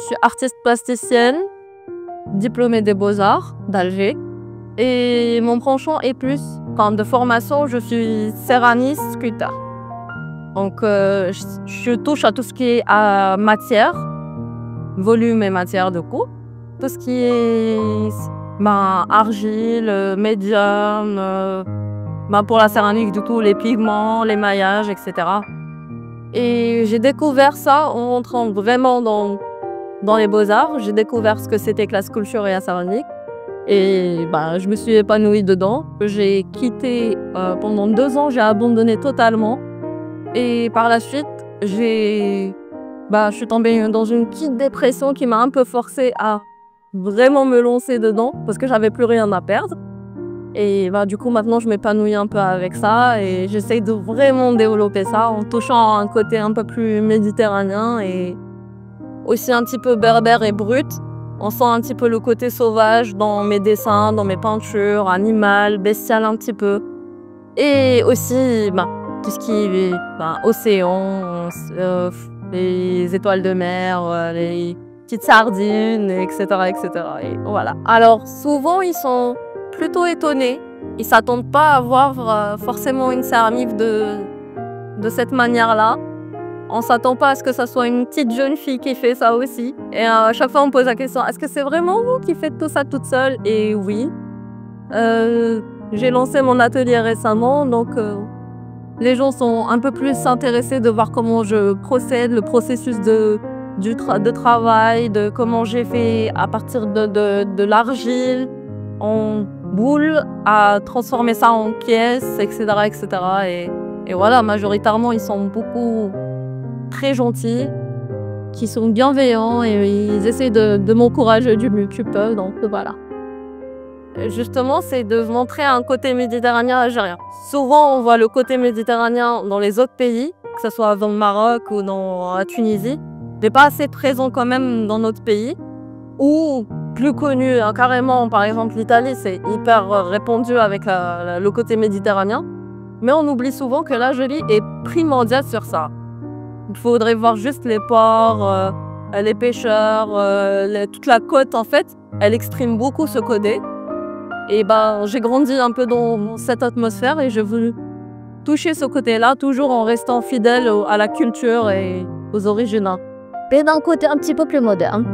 Je suis artiste plasticienne, diplômée des Beaux-Arts d'Alger. Et mon penchant est plus, de formation, je suis céramiste sculpteur. Donc, je touche à tout ce qui est matière, volume et matière de coup. Tout ce qui est argile, médium, pour la céramique, du coup, les pigments, les maillages, etc. Et j'ai découvert ça en rentrant vraiment dans les Beaux-Arts. J'ai découvert ce que c'était que la sculpture et la céramique. Et je me suis épanouie dedans. J'ai quitté pendant 2 ans, j'ai abandonné totalement. Et par la suite, je suis tombée dans une petite dépression qui m'a un peu forcée à vraiment me lancer dedans parce que j'avais plus rien à perdre. Et du coup, maintenant, je m'épanouis un peu avec ça et j'essaye de vraiment développer ça en touchant un côté un peu plus méditerranéen et aussi un petit peu berbère et brut. On sent un petit peu le côté sauvage dans mes dessins, dans mes peintures, animal, bestial un petit peu. Et aussi tout ce qui est océan, les étoiles de mer, les petites sardines, etc., etc. Et voilà. Alors souvent, ils sont plutôt étonnés. Ils s'attendent pas à voir forcément une céramique de cette manière-là. On s'attend pas à ce que ça soit une petite jeune fille qui fait ça aussi. Et à chaque fois, on me pose la question, est-ce que c'est vraiment vous qui faites tout ça toute seule? Et oui. J'ai lancé mon atelier récemment, donc les gens sont un peu plus intéressés de voir comment je procède, le processus de travail, de comment j'ai fait à partir de l'argile en boule, à transformer ça en pièces, etc., etc. Et voilà, majoritairement, ils sont beaucoup très gentils, qui sont bienveillants et ils essayent de m'encourager du mieux qu'ils peuvent, donc voilà. Justement, c'est de montrer un côté méditerranéen algérien. Souvent, on voit le côté méditerranéen dans les autres pays, que ce soit dans le Maroc ou dans la Tunisie, mais pas assez présent quand même dans notre pays, ou plus connu, carrément, par exemple l'Italie, c'est hyper répandu avec le côté méditerranéen, mais on oublie souvent que l'Algérie est primordiale sur ça. Il faudrait voir juste les ports, les pêcheurs, toute la côte en fait, elle exprime beaucoup ce côté. Et j'ai grandi un peu dans cette atmosphère et j'ai voulu toucher ce côté-là, toujours en restant fidèle à la culture et aux origines. Mais d'un côté un petit peu plus moderne.